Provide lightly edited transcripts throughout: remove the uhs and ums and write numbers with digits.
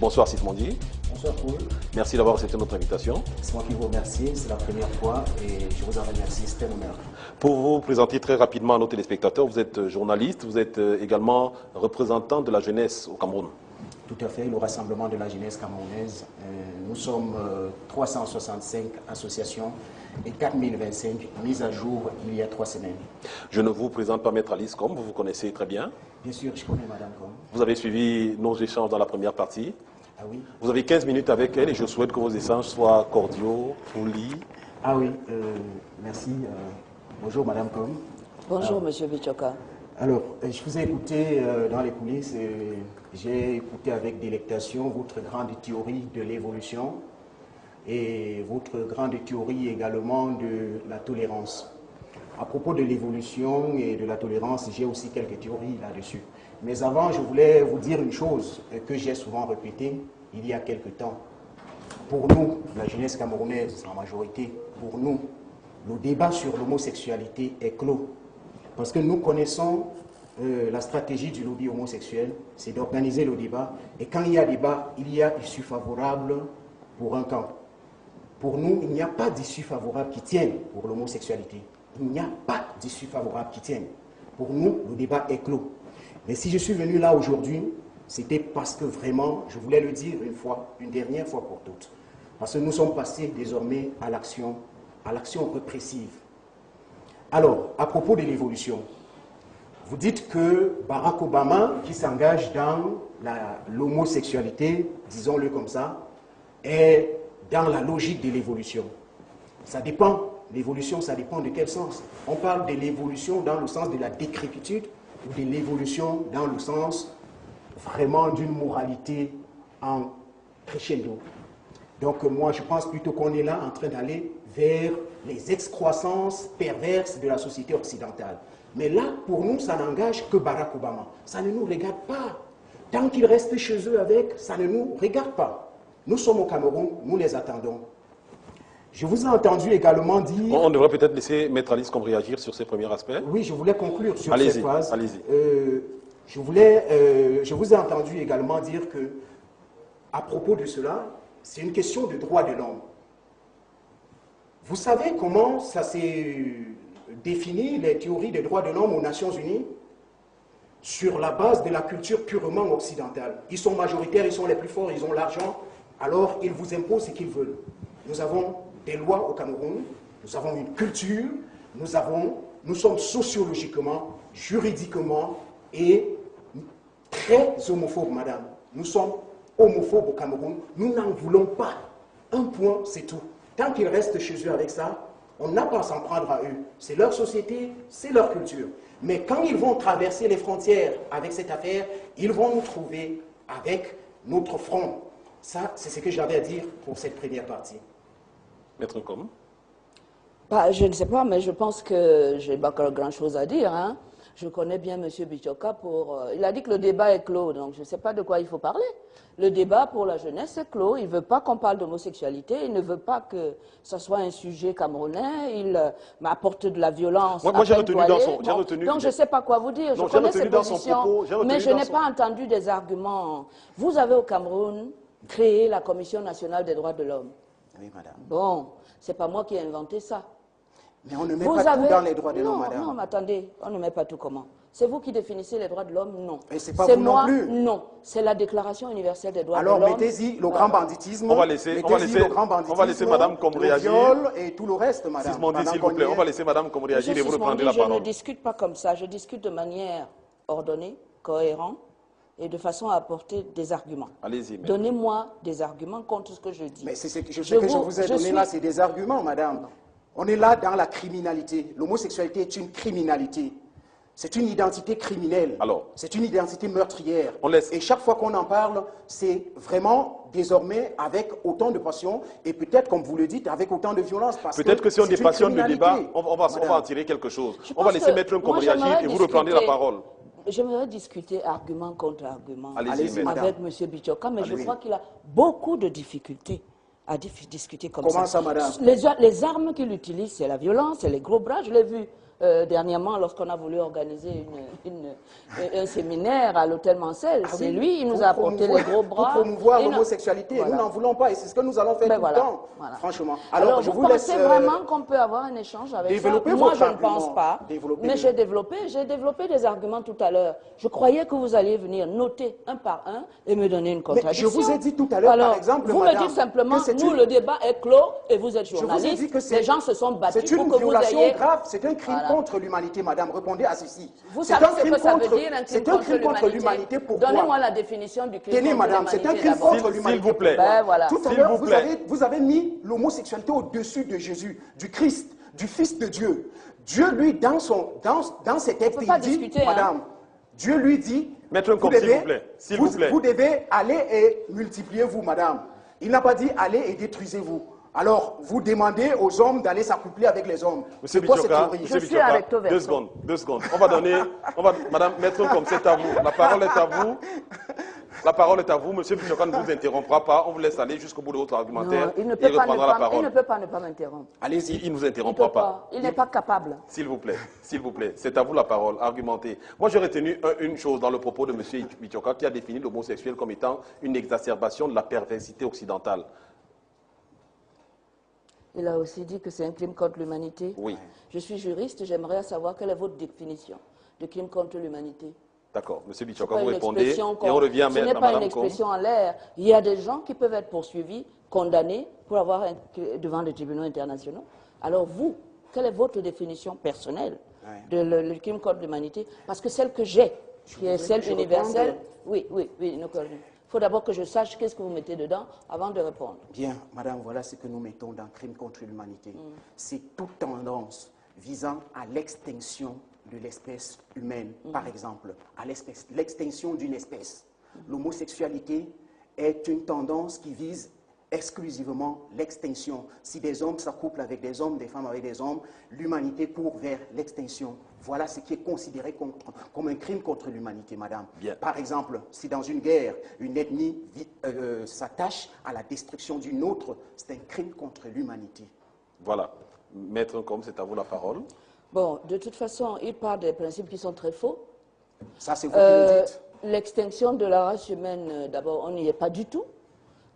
Bonsoir Sismondi. Bonsoir Paul. Merci d'avoir accepté notre invitation. C'est moi qui vous remercie, c'est la première fois et je vous en remercie, c'est un honneur. Pour vous présenter très rapidement à nos téléspectateurs, vous êtes journaliste, vous êtes également représentant de la jeunesse au Cameroun. Tout à fait, le Rassemblement de la jeunesse camerounaise. Nous sommes 365 associations et 4025 mises à jour il y a 3 semaines. Je ne vous présente pas Maître Alice Combe, vous vous connaissez très bien. Bien sûr, je connais Madame Combe. Vous avez suivi nos échanges dans la première partie. Ah oui. Vous avez 15 minutes avec elle et je souhaite que vos échanges soient cordiaux, polis. Ah oui, merci. Bonjour Madame Combe. Bonjour Monsieur Bichoka. Alors, je vous ai écouté dans les coulisses, j'ai écouté avec délectation votre grande théorie de l'évolution et votre grande théorie également de la tolérance. À propos de l'évolution et de la tolérance, j'ai aussi quelques théories là-dessus. Mais avant, je voulais vous dire une chose que j'ai souvent répétée il y a quelque temps. Pour nous, la jeunesse camerounaise en majorité, pour nous, le débat sur l'homosexualité est clos. Parce que nous connaissons la stratégie du lobby homosexuel, c'est d'organiser le débat. Et quand il y a débat, il y a issue favorable pour un camp. Pour nous, il n'y a pas d'issue favorable qui tienne pour l'homosexualité. Il n'y a pas d'issue favorable qui tienne. Pour nous, le débat est clos. Mais si je suis venu là aujourd'hui, c'était parce que vraiment, je voulais le dire une dernière fois pour toutes. Parce que nous sommes passés désormais à l'action répressive. Alors, à propos de l'évolution, vous dites que Barack Obama, qui s'engage dans l'homosexualité, disons-le comme ça, est dans la logique de l'évolution. Ça dépend. L'évolution, ça dépend de quel sens. On parle de l'évolution dans le sens de la décrépitude ou de l'évolution dans le sens vraiment d'une moralité en crescendo. Donc moi, je pense plutôt qu'on est là en train d'aller vers les excroissances perverses de la société occidentale. Mais là, pour nous, ça n'engage que Barack Obama. Ça ne nous regarde pas. Tant qu'ils restent chez eux avec, ça ne nous regarde pas. Nous sommes au Cameroun, nous les attendons. Je vous ai entendu également dire... On devrait peut-être laisser Maître Alice Combe réagir sur ces premiers aspects. Oui, je voulais conclure sur cette phase. Allez-y. Je vous ai entendu également dire que, à propos de cela, c'est une question de droit de l'homme. Vous savez comment ça s'est défini, les théories des droits de l'homme aux Nations Unies? Sur la base de la culture purement occidentale. Ils sont majoritaires, ils sont les plus forts, ils ont l'argent, alors ils vous imposent ce qu'ils veulent. Nous avons des lois au Cameroun, nous avons une culture, nous sommes sociologiquement, juridiquement et très homophobes, madame. Nous sommes homophobes au Cameroun, nous n'en voulons pas. Un point, c'est tout. Tant qu'ils restent chez eux avec ça, on n'a pas à s'en prendre à eux. C'est leur société, c'est leur culture. Mais quand ils vont traverser les frontières avec cette affaire, ils vont nous trouver avec notre front. Ça, c'est ce que j'avais à dire pour cette première partie. Maître Combe. Je ne sais pas, mais je pense que je n'ai pas grand-chose à dire. Hein. Je connais bien M. Bichoka pour... il a dit que le débat est clos, donc je ne sais pas de quoi il faut parler. Le débat pour la jeunesse est clos. Il ne veut pas qu'on parle d'homosexualité. Il ne veut pas que ce soit un sujet camerounais. Il m'apporte de la violence. Moi j'ai retenu dans son... Donc je ne sais pas quoi vous dire. Non, je connais ses positions, mais je n'ai pas entendu des arguments. Vous avez au Cameroun créé la Commission nationale des droits de l'homme. Oui, madame. Bon, ce n'est pas moi qui ai inventé ça. Mais on ne met pas tout dans les droits de l'homme, madame. Non, mais attendez, on ne met pas tout comment? C'est vous qui définissez les droits de l'homme? Non. Et c'est pas vous non plus? Non. C'est la Déclaration universelle des droits de l'homme. Alors mettez-y le grand banditisme. On va laisser Madame Combe réagir. Le viol et tout le reste, madame. Sismondi, s'il vous plaît, on va laisser Madame Combe réagir et vous reprendrez la parole. Je ne discute pas comme ça. Je discute de manière ordonnée, cohérente et de façon à apporter des arguments. Allez-y. Donnez-moi des arguments contre ce que je dis. Mais c'est ce que je vous ai donné là, c'est des arguments, madame. On est là dans la criminalité. L'homosexualité est une criminalité. C'est une identité criminelle. C'est une identité meurtrière. Et chaque fois qu'on en parle, c'est vraiment désormais avec autant de passion et peut-être, comme vous le dites, avec autant de violence. Peut-être que si on dépassionne le débat, on va en tirer quelque chose. On va laisser Maître Combe réagir et vous reprendrez la parole. J'aimerais discuter argument contre argument avec M. Bichoka, mais je crois qu'il a beaucoup de difficultés à discuter comme ça. Comment ça, madame? Les armes qu'il utilise, c'est la violence, c'est les gros bras, je l'ai vu dernièrement lorsqu'on a voulu organiser un séminaire à l'hôtel Mancel. Ah c'est oui, lui, il nous pour a apporté les gros bras. Pour promouvoir Et l'homosexualité, voilà. nous n'en voulons pas et c'est ce que nous allons faire tout le temps, franchement. Alors, je vous vous laisse pensez vraiment qu'on peut avoir un échange avec ça? développer Moi, votre je ne argument. pense pas. Développez-le. Mais j'ai développé des arguments tout à l'heure. Je croyais que vous alliez venir noter un par un et me donner une Mais contradiction. je vous ai dit tout à l'heure, par exemple, vous madame, me dites simplement, que c'est nous, une- le débat est clos et vous êtes Je vous ai journaliste. dit que Les gens se sont battus c'est une pour que vous violation ayez... grave, c'est un crime Voilà. contre l'humanité, madame. Répondez à ceci. Vous C'est savez un ce crime que ça veut contre- dire, un crime c'est un crime contre l'humanité. Pourquoi? Donnez-moi la définition du crime Tenez, contre madame, l'humanité c'est un crime d'abord. contre l'humanité. S'il vous plaît. Ben, voilà. Tout à S'il l'heure, vous plaît. vous avez mis l'homosexualité au-dessus de Jésus, du Christ, du Fils de Dieu. Dieu, lui, dans ses textes, peut pas il dit, discuter, hein. madame, Dieu lui dit, Maître Ngom, s'il vous plaît, s'il vous plaît. vous devez aller et multipliez-vous, madame. Il n'a pas dit allez et détruisez-vous. Alors, vous demandez aux hommes d'aller s'accoupler avec les hommes. Monsieur C'est quoi cette Bichoka, théorie? Je suis avec toi, Verso. deux secondes. On va donner, Madame Maître Ngom, c'est à vous. La parole est à vous. La parole est à vous. Monsieur Bichoka ne vous interrompra pas. On vous laisse aller jusqu'au bout de votre argumentaire. Non, il ne et peut il pas reprendra la il parole. ne peut pas ne pas m'interrompre. Allez-y. Il ne vous Il interrompra peut pas. pas. Il n'est pas capable. S'il vous plaît, c'est à vous la parole, argumentez. Moi, j'ai retenu une chose dans le propos de M. Bichoka qui a défini l'homosexuel comme étant une exacerbation de la perversité occidentale. Il a aussi dit que c'est un crime contre l'humanité. Oui. Je suis juriste, j'aimerais savoir quelle est votre définition de crime contre l'humanité. D'accord. M. Bichoka, Pas vous une répondez expression et on revient à Ce n'est pas une Madame Ngom. expression en l'air. Il y a des gens qui peuvent être poursuivis, condamnés pour avoir devant les tribunaux internationaux. Alors vous, quelle est votre définition personnelle de le crime contre l'humanité? Parce que celle que j'ai, qui est celle universelle, oui, il faut d'abord que je sache qu'est-ce que vous mettez dedans avant de répondre. Bien, madame, voilà ce que nous mettons dans crime contre l'humanité. C'est toute tendance visant à l'extinction de l'espèce humaine, par exemple, à l'extinction d'une espèce. L'homosexualité est une tendance qui vise exclusivement l'extinction. Si des hommes s'accouplent avec des hommes, des femmes avec des hommes, l'humanité court vers l'extinction. Voilà ce qui est considéré comme un crime contre l'humanité, madame. Bien. Par exemple, si dans une guerre, une ethnie s'attache à la destruction d'une autre, c'est un crime contre l'humanité. Voilà. Maître Ngom, c'est à vous la parole. Bon, de toute façon, il parle des principes qui sont très faux. Ça, c'est vous qui le dites. L'extinction de la race humaine, d'abord, on n'y est pas du tout.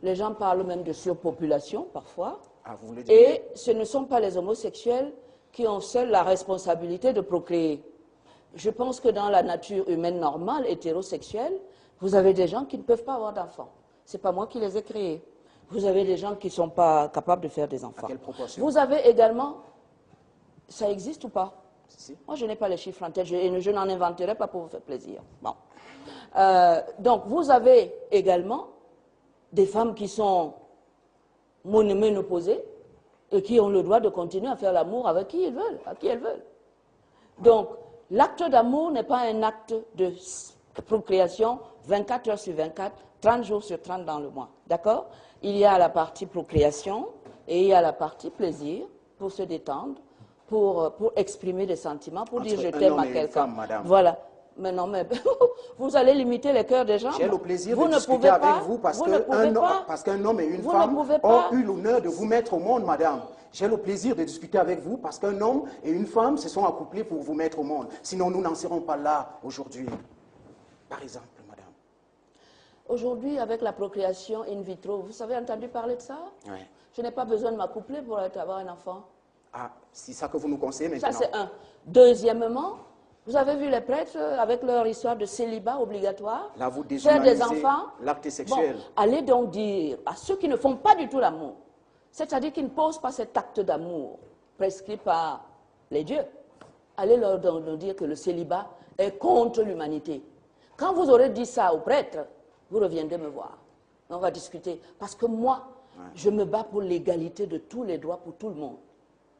Les gens parlent même de surpopulation, parfois. Ah, vous voulez dire... Et ce ne sont pas les homosexuels qui ont seuls la responsabilité de procréer. Je pense que dans la nature humaine normale, hétérosexuelle, vous avez des gens qui ne peuvent pas avoir d'enfants. Ce n'est pas moi qui les ai créés. Vous avez des gens qui ne sont pas capables de faire des enfants. À quelle proportion? Vous avez également... Ça existe ou pas? Si. Moi, je n'ai pas les chiffres en tête. Je n'en inventerai pas pour vous faire plaisir. Bon. Donc, vous avez également des femmes qui sont ménopausées et qui ont le droit de continuer à faire l'amour avec qui ils veulent, à qui elles veulent. Donc, l'acte d'amour n'est pas un acte de procréation 24 heures sur 24, 30 jours sur 30 dans le mois. D'accord? Il y a la partie procréation et il y a la partie plaisir pour se détendre, pour exprimer des sentiments, pour dire je t'aime à quelqu'un. Voilà. Mais non, mais vous allez limiter les cœurs des gens. J'ai le plaisir vous de ne discuter pouvez avec pas, vous parce vous ne pouvez pas. qu'un homme et une Vous femme ne pouvez pas. ont eu l'honneur de vous mettre au monde, madame. J'ai le plaisir de discuter avec vous parce qu'un homme et une femme se sont accouplés pour vous mettre au monde. Sinon, nous n'en serons pas là aujourd'hui. Par exemple, madame. Aujourd'hui, avec la procréation in vitro, vous avez entendu parler de ça? Oui. Je n'ai pas besoin de m'accoupler pour avoir un enfant. Ah, c'est ça que vous nous conseillez maintenant? Ça, c'est un. Deuxièmement, vous avez vu les prêtres avec leur histoire de célibat obligatoire, Là, vous faire des déshumanisez enfants. l'acte sexuel. Bon, allez donc dire à ceux qui ne font pas du tout l'amour, c'est-à-dire qui ne posent pas cet acte d'amour prescrit par les dieux, allez leur dire que le célibat est contre l'humanité. Quand vous aurez dit ça aux prêtres, vous reviendrez me voir. On va discuter. Parce que moi, je me bats pour l'égalité de tous les droits pour tout le monde.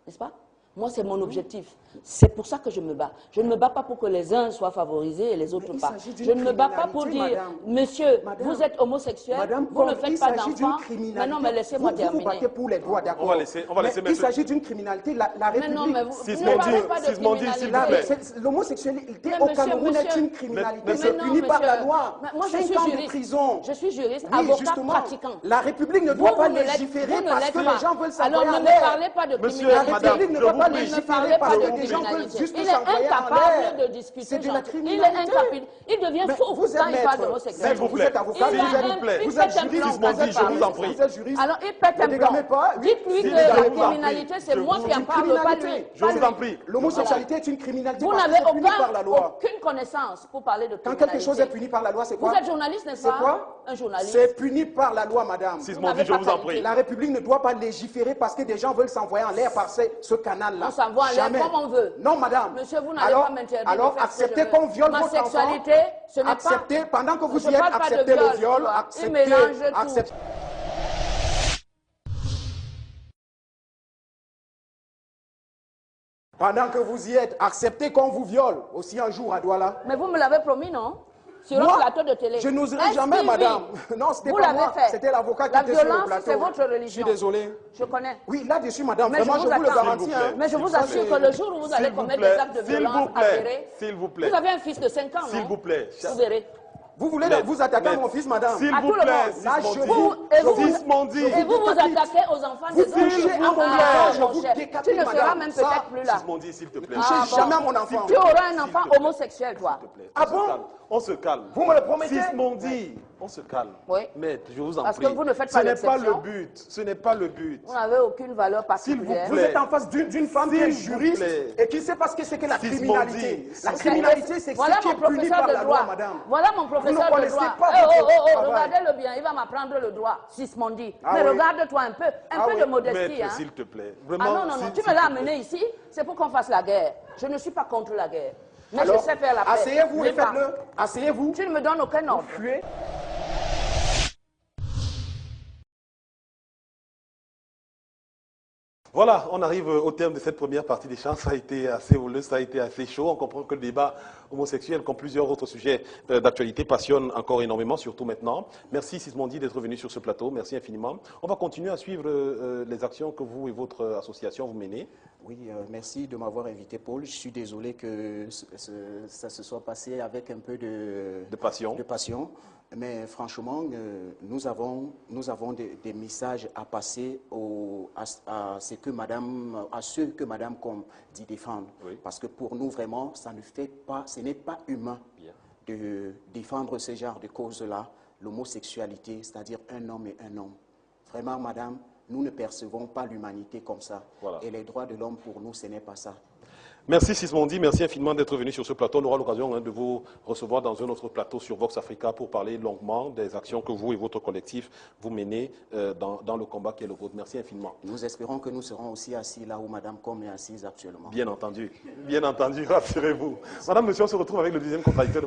N'est-ce pas? Moi, c'est mon objectif. C'est pour ça que je me bats. Je ne me bats pas pour que les uns soient favorisés et les autres pas. Je ne me bats pas pour dire, madame, monsieur, madame, vous êtes homosexuel, madame, vous ne faites pas d'enfants. Mais non, mais laissez-moi terminer. Vous battez pour les droits, d'accord. On va laisser Il s'agit d'une criminalité. La Mais non, mais vous Sismondi, ne parlez pas de Sismondi, s'il vous criminalité. plaît. L'homosexualité Mais au monsieur, Cameroun est monsieur, une criminalité. mais C'est non, puni par la monsieur, loi. moi, je 5 suis ans de juriste. prison. Je suis juriste, Oui, avocat justement. pratiquant. La République ne Vous, doit pas vous ne l'êtes- légiférer vous ne parce l'êtes que pas. les gens veulent Alors savoir ne me l'air. parlez pas de Monsieur, criminalité. La madame, République ne je doit vous pas prie. légiférer parce que des gens veulent juste Il est s'envoyer en incapable l'air. de discuter. C'est de la Il est criminalité. incapable. Il devient Mais fou vous êtes quand il parle maître. d'homosexualité. S'il vous Vous plaît. êtes avocat, Il vous a êtes un- vous il êtes pète un juriste, plomb Sismondi, quand il je parle. vous en prie. vous êtes juriste. Alors, il pète Ne un dégamez plomb. pas. Oui. Dites-lui Si, que je la vous en prie. criminalité, c'est moi qui en parle, pas lui. Je vous en prie. L'homosexualité est une criminalité Vous parce que n'avez c'est puni par la loi. aucune connaissance pour parler de Quand criminalité. quelque chose est puni par la loi, c'est quoi? Vous êtes journaliste, n'est-ce C'est pas? quoi? Un journaliste. C'est puni par la loi, madame. Sismondi, je vous en prie. La République ne doit pas légiférer parce que des gens veulent s'envoyer en l'air par ce canal-là. On s'envoie en l'air Jamais. comme on veut. Non, madame. Monsieur, vous n'allez pas m'interdire de Alors, faire ce que acceptez je veux. qu'on viole Ma votre enfant. sexualité, ce n'est pas... Acceptez, pendant que vous Je y êtes, parle pas de acceptez viol, le viol, tu vois. Il acceptez, mélange tout. acceptez. Pendant que vous y êtes, acceptez qu'on vous viole aussi un jour à Douala. Mais vous me l'avez promis, non? Sur Moi, un plateau de télé. je n'oserais Est-ce jamais, qu'il madame. vit? Non, c'était Vous pas l'avez moi, fait. c'était l'avocat qui La était sur le violence, plateau. c'est votre Je suis religion. désolé. Je connais. Oui, là-dessus, madame, Mais vraiment, je je vous vous le attends. garantis. Hein. Mais je vous Ça, assure c'est- que le jour où vous allez S'il vous commettre plaît, des actes de s'il violence vous plaît, avérés, s'il vous plaît. vous avez un fils de 5 ans, S'il non? vous plaît. Vous verrez. Vous voulez Mais- vous attaquer à mais- mon fils, madame? S'il À vous tout le plaît, monde. Là, je Sismondi. vous- Et vous, Sismondi. et vous vous attaquez aux enfants des Vous autres. touchez à mon Ah, enfant, je mon vous cher. décapite, Tu ne seras madame. même Ça, peut-être plus là. Sismondi, s'il te plaît. Touchez Ah, bon. jamais à mon enfant. Tu auras un S'il enfant te plaît. homosexuel, toi. S'il te plaît. Ah On se bon? calme. On se calme. Vous me le promettez? Sismondi, on se calme. Oui. Maître, je vous en Parce prie. que vous ne faites pas Ce n'est pas le l'exception. but. Ce n'est pas le but. Vous n'avez aucune valeur S'il vous particulière. Vous plaît. êtes en face d'une femme qui est S'il vous juriste plaît. et qui ne sait pas ce que c'est que la Sismondi, criminalité. La s'il criminalité, c'est Voilà ce qui mon est puni professeur par de la droit. loi, madame. Voilà mon Vous professeur ne de connaissez droit. pas Eh, votre travail. regardez-le bien, il va m'apprendre le droit, Sismondi. Ah Mais oui. regarde-toi un peu Ah peu oui. de modestie. Maître, Hein. s'il te plaît. Ah Vraiment, non, non, non, s'il- tu s'il me l'as te plaît. amené ici, c'est pour qu'on fasse la guerre. Je ne suis pas contre la guerre. Mais Alors, je sais faire la paix. asseyez-vous et N'est-ce pas? faites-le. Asseyez-vous. Tu ne me donnes aucun ordre. Fuyez. Voilà, on arrive au terme de cette première partie d'échange. Ça a été assez houleux, ça a été assez chaud. On comprend que le débat homosexuel, comme plusieurs autres sujets d'actualité, passionne encore énormément, surtout maintenant. Merci Sismondi d'être venu sur ce plateau. Merci infiniment. On va continuer à suivre les actions que vous et votre association vous menez. Oui, merci de m'avoir invité, Paul. Je suis désolé que ça se soit passé avec un peu De passion. de passion. Mais franchement, nous avons des messages à passer à ceux que Madame Com dit défendre. Oui. Parce que pour nous, vraiment, ce n'est pas humain Bien. de défendre ce genre de causes-là, l'homosexualité, c'est-à-dire un homme et un homme. Vraiment, madame, nous ne percevons pas l'humanité comme ça. Voilà. Et les droits de l'homme, pour nous, ce n'est pas ça. Merci Sismondi, merci infiniment d'être venu sur ce plateau. On aura l'occasion de vous recevoir dans un autre plateau sur Vox Africa pour parler longuement des actions que vous et votre collectif vous menez dans le combat qui est le vôtre. Merci infiniment. Nous espérons que nous serons aussi assis là où Madame Com est assise actuellement. Bien entendu, rassurez-vous. Madame, monsieur, on se retrouve avec le deuxième contradicteur.